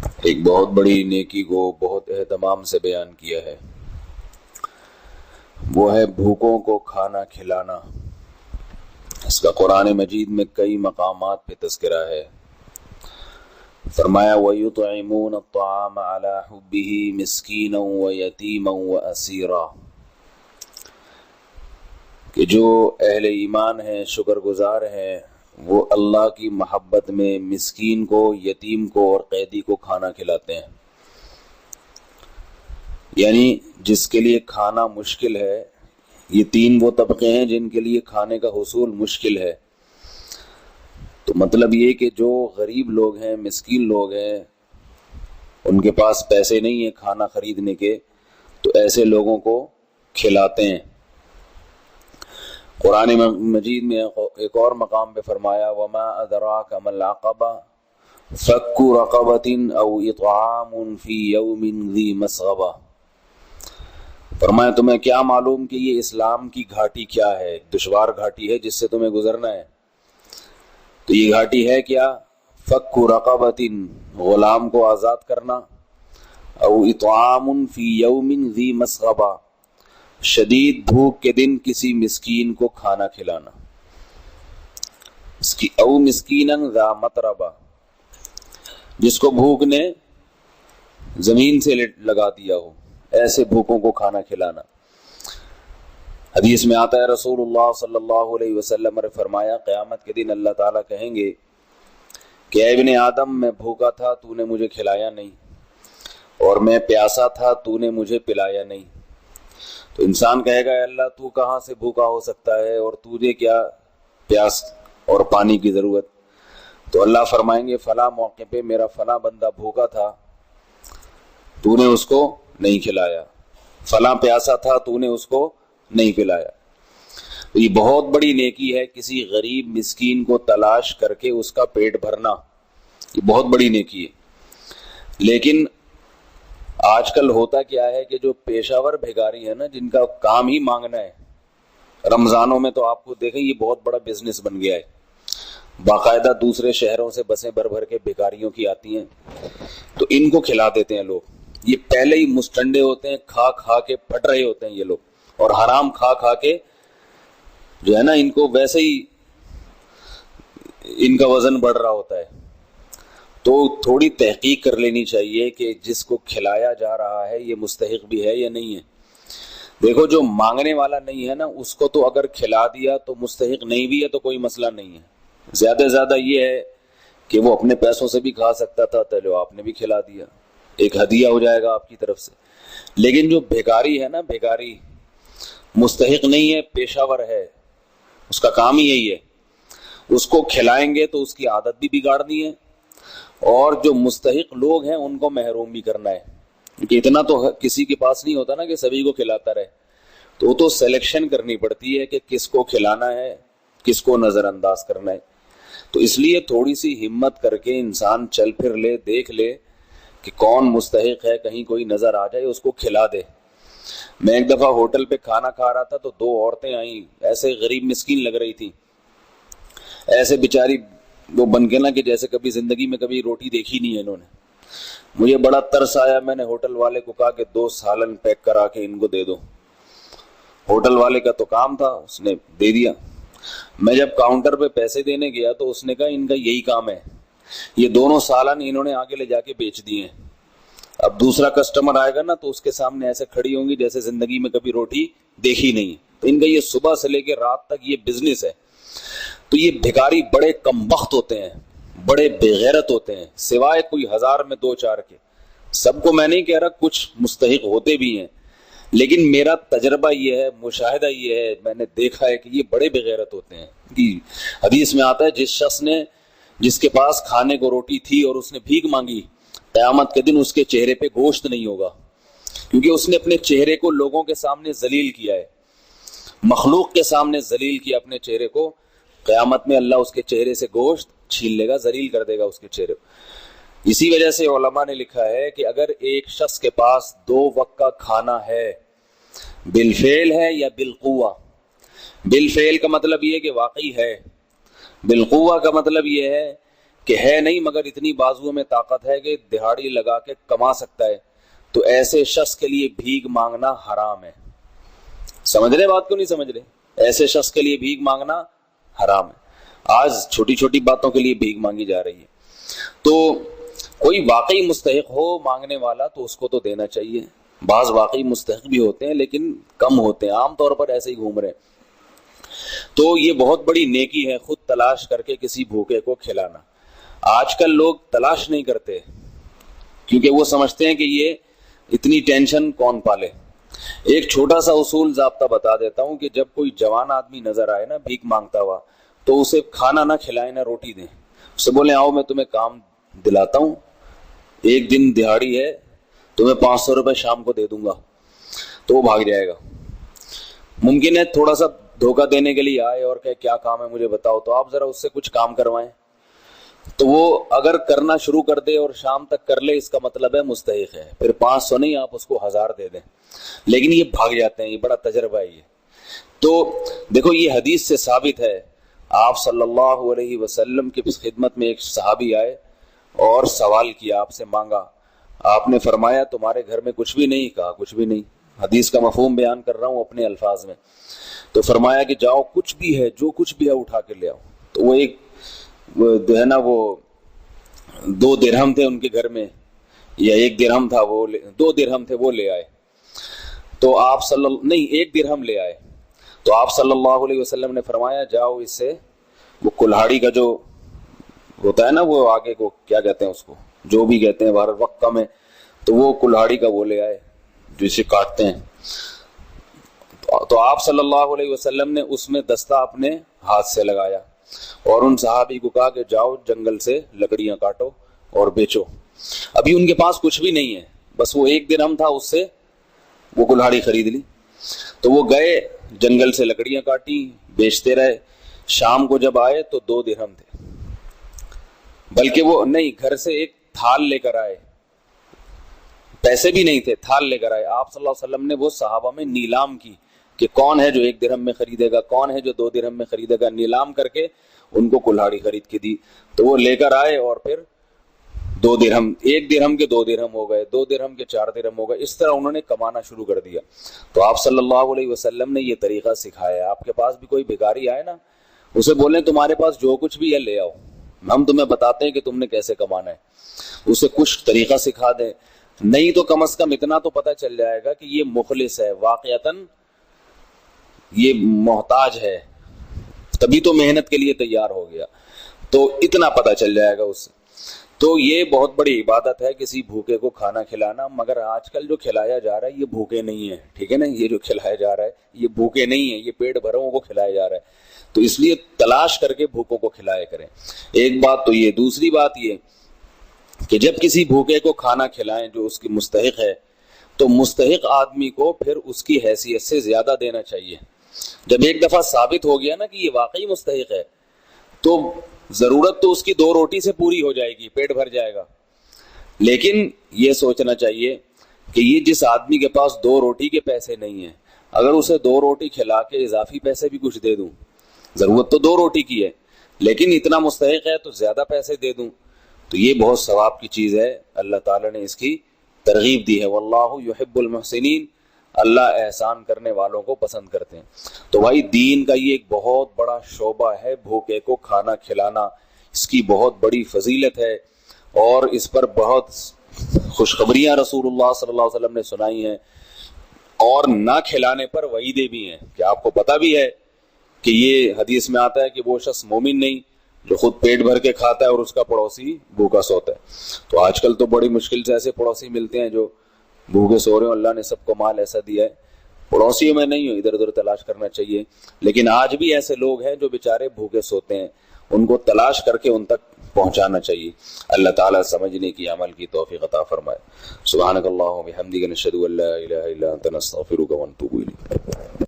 ایک بہت بڑی نیکی کو بہت اہتمام سے بیان کیا ہے، وہ ہے بھوکوں کو کھانا کھلانا۔ اس کا قرآن مجید میں کئی مقامات پہ تذکرہ ہے۔ فرمایا وَيُطْعِمُونَ الطَّعَامَ عَلَى حُبِّهِ مِسْكِينًا وَيَتِيمًا وَأَسِيرًا، کہ جو اہل ایمان ہیں، شکر گزار ہیں، وہ اللہ کی محبت میں مسکین کو، یتیم کو اور قیدی کو کھانا کھلاتے ہیں۔ یعنی جس کے لیے کھانا مشکل ہے، یہ تین وہ طبقے ہیں جن کے لیے کھانے کا حصول مشکل ہے۔ تو مطلب یہ کہ جو غریب لوگ ہیں، مسکین لوگ ہیں، ان کے پاس پیسے نہیں ہیں کھانا خریدنے کے، تو ایسے لوگوں کو کھلاتے ہیں۔ قرآن مجید میں ایک اور مقام پہ فرمایا وَمَا أَدْرَاكَ مَا الْعَقَبَةُ فَكُّ رَقَبَةٍ أَوْ إِطْعَامٌ فِي يَوْمٍ ذِي مَسْغَبَةٍ۔ فرمایا تمہیں کیا معلوم کہ یہ اسلام کی گھاٹی کیا ہے، دشوار گھاٹی ہے جس سے تمہیں گزرنا ہے۔ تو یہ گھاٹی ہے کیا؟ فَكُّ رَقَبَةٍ، غلام کو آزاد کرنا، او اطعام فی یوم ذی مسغبہ، شدید بھوک کے دن کسی مسکین کو کھانا کھلانا۔ اس کی او مسکینا ذا متربہ، جس کو بھوک نے زمین سے لگا دیا ہو، ایسے بھوکوں کو کھانا کھلانا۔ حدیث میں آتا ہے رسول اللہ صلی اللہ علیہ وسلم نے فرمایا قیامت کے دن اللہ تعالیٰ کہیں گے کہ اے ابن آدم، میں بھوکا تھا تو نے مجھے کھلایا نہیں، اور میں پیاسا تھا تو نے مجھے پلایا نہیں۔ تو انسان کہے گا اے اللہ تو کہاں سے بھوکا ہو سکتا ہے اور تجھے کیا پیاس اور پانی کی ضرورت؟ تو اللہ فرمائیں گے فلاں موقع پہ میرا فلاں بندہ بھوکا تھا، تو نے اس کو نہیں کھلایا، فلاں پیاسا تھا تو نے اس کو نہیں پلایا۔ تو یہ بہت بڑی نیکی ہے کسی غریب مسکین کو تلاش کر کے اس کا پیٹ بھرنا، یہ بہت بڑی نیکی ہے۔ لیکن آج کل ہوتا کیا ہے کہ جو پیشہ ور بھیکاری ہے نا، جن کا کام ہی مانگنا ہے، رمضانوں میں تو آپ کو دیکھیں یہ بہت بڑا بزنس بن گیا ہے، باقاعدہ دوسرے شہروں سے بسیں بھر بھر کے بھیکاریوں کی آتی ہیں، تو ان کو کھلا دیتے ہیں لوگ۔ یہ پہلے ہی مستنڈے ہوتے ہیں، کھا کھا کے پھٹ رہے ہوتے ہیں یہ لوگ، اور حرام کھا کھا کے جو ہے نا ان کو ویسے ہی ان کا وزن بڑھ رہا ہوتا ہے۔ تو تھوڑی تحقیق کر لینی چاہیے کہ جس کو کھلایا جا رہا ہے یہ مستحق بھی ہے یا نہیں ہے۔ دیکھو جو مانگنے والا نہیں ہے نا، اس کو تو اگر کھلا دیا تو مستحق نہیں بھی ہے تو کوئی مسئلہ نہیں ہے۔ زیادہ سے زیادہ یہ ہے کہ وہ اپنے پیسوں سے بھی کھا سکتا تھا، تو آپ نے بھی کھلا دیا، ایک ہدیہ ہو جائے گا آپ کی طرف سے۔ لیکن جو بھیکاری ہے نا، بھیکاری مستحق نہیں ہے، پیشہ ور ہے، اس کا کام ہی یہی ہے، اس کو کھلائیں گے تو اس کی عادت بھی بگاڑنی ہے، اور جو مستحق لوگ ہیں ان کو محروم بھی کرنا ہے، کیونکہ اتنا تو کسی کے پاس نہیں ہوتا نا کہ سبھی کو کھلاتا رہے، تو وہ تو سلیکشن کرنی پڑتی ہے کہ کس کو کھلانا ہے، کس کو نظر انداز کرنا ہے۔ تو اس لیے تھوڑی سی ہمت کر کے انسان چل پھر لے، دیکھ لے کہ کون مستحق ہے، کہیں کوئی نظر آ جائے اس کو کھلا دے۔ میں ایک دفعہ ہوٹل پہ کھانا کھا رہا تھا تو دو عورتیں آئیں، ایسے غریب مسکین لگ رہی تھی، ایسے بیچاری وہ بن کے نا کہ جیسے کبھی زندگی میں کبھی روٹی دیکھی نہیں ہے انہوں نے۔ مجھے بڑا ترس آیا، میں نے ہوٹل والے کو کہا کہ 2 سالن پیک کرا کے ان کو دے دو۔ ہوٹل والے کا تو کام تھا، اس نے دے دیا۔ میں جب کاؤنٹر پہ پیسے دینے گیا تو اس نے کہا ان کا یہی کام ہے، یہ دونوں سالن انہوں نے آگے لے جا کے بیچ دیے ہیں۔ اب دوسرا کسٹمر آئے گا نا تو اس کے سامنے ایسے کھڑی ہوں گی جیسے زندگی میں کبھی روٹی دیکھی نہیں۔ تو ان کا یہ صبح سے لے کے رات تک یہ بزنس ہے۔ تو یہ بھیکاری بڑے کم بخت ہوتے ہیں، بڑے بے غیرت ہوتے ہیں، سوائے کوئی 1000 میں 2-4 کے۔ سب کو میں نہیں کہہ رہا، کچھ مستحق ہوتے بھی ہیں، لیکن میرا تجربہ یہ ہے، مشاہدہ یہ ہے، میں نے دیکھا ہے کہ یہ بڑے بے غیرت ہوتے ہیں۔ حدیث میں آتا ہے جس کے پاس کھانے کو روٹی تھی اور اس نے بھیک مانگی، قیامت کے دن اس کے چہرے پہ گوشت نہیں ہوگا، کیونکہ اس نے اپنے چہرے کو لوگوں کے سامنے ذلیل کیا ہے، مخلوق کے سامنے ذلیل کیا اپنے چہرے کو۔ قیامت میں اللہ اس کے چہرے سے گوشت چھین لے گا، ذلیل کر دے گا اس کے چہرے کو۔ اسی وجہ سے علماء نے لکھا ہے کہ اگر ایک شخص کے پاس 2 وقت کا کھانا ہے، بالفعل ہے یا بالقوہ، بالفعل کا مطلب یہ ہے کہ واقعی ہے، بالقوہ کا مطلب یہ ہے کہ ہے نہیں مگر اتنی بازوؤں میں طاقت ہے کہ دہاڑی لگا کے کما سکتا ہے، تو ایسے شخص کے لیے بھیک مانگنا حرام ہے۔ سمجھ رہے بات کو نہیں سمجھ رہے؟ ایسے شخص کے لیے بھیک مانگنا حرام ہے۔ آج چھوٹی چھوٹی باتوں کے لیے بھیک مانگی جا رہی ہے۔ تو کوئی واقعی مستحق ہو مانگنے والا تو اس کو تو دینا چاہیے۔ بعض واقعی مستحق بھی ہوتے ہیں لیکن کم ہوتے ہیں، عام طور پر ایسے ہی گھوم رہے ہیں۔ تو یہ بہت بڑی نیکی ہے خود تلاش کر کے کسی بھوکے کو کھلانا۔ آج کل لوگ تلاش نہیں کرتے کیونکہ وہ سمجھتے ہیں کہ یہ اتنی ٹینشن کون پالے۔ ایک چھوٹا سا اصول ضابطہ بتا دیتا ہوں کہ جب کوئی جوان آدمی نظر آئے نا بھیک مانگتا ہوا، تو اسے کھانا نہ کھلائیں نہ روٹی دیں، اسے بولیں آؤ میں تمہیں کام دلاتا ہوں، ایک دن دہاڑی ہے، تمہیں 500 روپے شام کو دے دوں گا، تو وہ بھاگ جائے گا۔ ممکن ہے تھوڑا سا دھوکہ دینے کے لیے آئے اور کہ کیا کام ہے مجھے بتاؤ، تو آپ ذرا اس سے کچھ کام کروائیں، تو وہ اگر کرنا شروع کر دے اور شام تک کر لے، اس کا مطلب ہے مستحق ہے۔ پھر 500 نہیں، آپ اس کو 1000 دے دیں، لیکن یہ بھاگ جاتے ہیں، یہ بڑا تجربہ ہے یہ۔ تو دیکھو یہ حدیث سے ثابت ہے، آپ صلی اللہ علیہ وسلم کی خدمت میں ایک صحابی آئے اور سوال کیا، آپ سے مانگا، آپ نے فرمایا تمہارے گھر میں کچھ بھی نہیں؟ کہا کچھ بھی نہیں۔ حدیث کا مفہوم بیان کر رہا ہوں اپنے الفاظ میں۔ تو فرمایا کہ جاؤ کچھ بھی ہے، جو کچھ بھی ہے اٹھا کے لے آؤ۔ تو وہ ایک جو ہے نا وہ 2 درہم تھے ان کے گھر میں، یا 1 درہم تھا، وہ 2 درہم تھے وہ لے آئے۔ تو آپ نہیں 1 درہم لے آئے۔ تو آپ صلی اللہ علیہ وسلم نے فرمایا جاؤ اس سے وہ کلہاڑی کا جو ہوتا ہے نا، وہ آگے کو کیا کہتے ہیں اس کو، جو بھی کہتے ہیں، بہر وقت کم ہے، تو وہ کلہاڑی کا وہ لے آئے جو اسے کاٹتے ہیں۔ تو آپ صلی اللہ علیہ وسلم نے اس میں دستہ اپنے ہاتھ سے لگایا اور ان صحابی کو کہا کہ جاؤ جنگل سے لکڑیاں کاٹو اور بیچو۔ ابھی ان کے پاس کچھ بھی نہیں ہے، بس وہ 1 درہم تھا، اس سے وہ کلہاڑی خرید لی۔ تو وہ گئے جنگل سے لکڑیاں کاٹی، بیچتے رہے۔ شام کو جب آئے تو 2 درہم تھے، بلکہ وہ نہیں، گھر سے ایک تھال لے کر آئے، پیسے بھی نہیں تھے، تھال لے کر آئے۔ آپ صلی اللہ علیہ وسلم نے وہ صحابہ میں نیلام کی کہ کون ہے جو 1 درہم میں خریدے گا، کون ہے جو 2 درہم میں خریدے گا، نیلام کر کے ان کو کلہاڑی خرید کے دی۔ تو وہ لے کر آئے اور پھر 2 درہم، 1 درہم کے 2 درہم ہو گئے، 2 درہم کے 4 درہم ہو گئے، اس طرح انہوں نے کمانا شروع کر دیا۔ تو آپ صلی اللہ علیہ وسلم نے یہ طریقہ سکھایا۔ آپ کے پاس بھی کوئی بھکاری آئے نا، اسے بولیں تمہارے پاس جو کچھ بھی ہے لے آؤ، ہم تمہیں بتاتے ہیں کہ تم نے کیسے کمانا ہے، اسے کچھ طریقہ سکھا دیں۔ نہیں تو کم از کم اتنا تو پتہ چل جائے گا کہ یہ مخلص ہے، واقعتاً یہ محتاج ہے، تبھی تو محنت کے لیے تیار ہو گیا، تو اتنا پتہ چل جائے گا اس سے۔ تو یہ بہت بڑی عبادت ہے کسی بھوکے کو کھانا کھلانا، مگر آج کل جو کھلایا جا رہا ہے یہ بھوکے نہیں ہے، ٹھیک ہے نا، یہ جو کھلایا جا رہا ہے یہ بھوکے نہیں ہے، یہ پیٹ بھروں کو کھلایا جا رہا ہے۔ تو اس لیے تلاش کر کے بھوکوں کو کھلایا کریں۔ ایک بات تو یہ، دوسری بات یہ کہ جب کسی بھوکے کو کھانا کھلائیں جو اس کی مستحق ہے، تو مستحق آدمی کو پھر اس کی حیثیت سے زیادہ دینا چاہیے۔ جب ایک دفعہ ثابت ہو گیا نا کہ یہ واقعی مستحق ہے، تو ضرورت تو اس کی 2 روٹی سے پوری ہو جائے گی، پیٹ بھر جائے گا، لیکن یہ سوچنا چاہیے کہ یہ جس آدمی کے پاس 2 روٹی کے پیسے نہیں ہیں، اگر اسے 2 روٹی کھلا کے اضافی پیسے بھی کچھ دے دوں، ضرورت تو 2 روٹی کی ہے لیکن اتنا مستحق ہے تو زیادہ پیسے دے دوں، تو یہ بہت ثواب کی چیز ہے۔ اللہ تعالیٰ نے اس کی ترغیب دی ہے، واللہ یحب المحسنین، اللہ احسان کرنے والوں کو پسند کرتے ہیں۔ تو بھائی دین کا یہ ایک بہت بڑا شعبہ ہے، بھوکے کو کھانا کھلانا، اس کی بہت بڑی فضیلت ہے، اور اس پر بہت خوشخبریاں رسول اللہ صلی اللہ علیہ وسلم نے سنائی ہیں، اور نہ کھلانے پر وعیدیں بھی ہیں کہ آپ کو پتہ بھی ہے کہ یہ حدیث میں آتا ہے کہ وہ شخص مومن نہیں جو خود پیٹ بھر کے کھاتا ہے اور اس کا پڑوسی بھوکا سوتا ہے۔ تو آج کل تو بڑی مشکل سے ایسے پڑوسی ملتے ہیں جو بھوکے سو رہے ہیں، اللہ نے سب کو مال ایسا دیا ہے، پڑوسیوں میں نہیں ہو، ادھر ادھر تلاش کرنا چاہیے۔ لیکن آج بھی ایسے لوگ ہیں جو بیچارے بھوکے سوتے ہیں، ان کو تلاش کر کے ان تک پہنچانا چاہیے۔ اللہ تعالیٰ سمجھنے کی، عمل کی توفیق عطا فرمائے۔ سبحانک اللہم و بحمدک، نشہد ان لا الہ الا انت، نستغفرک و نتوب الیک۔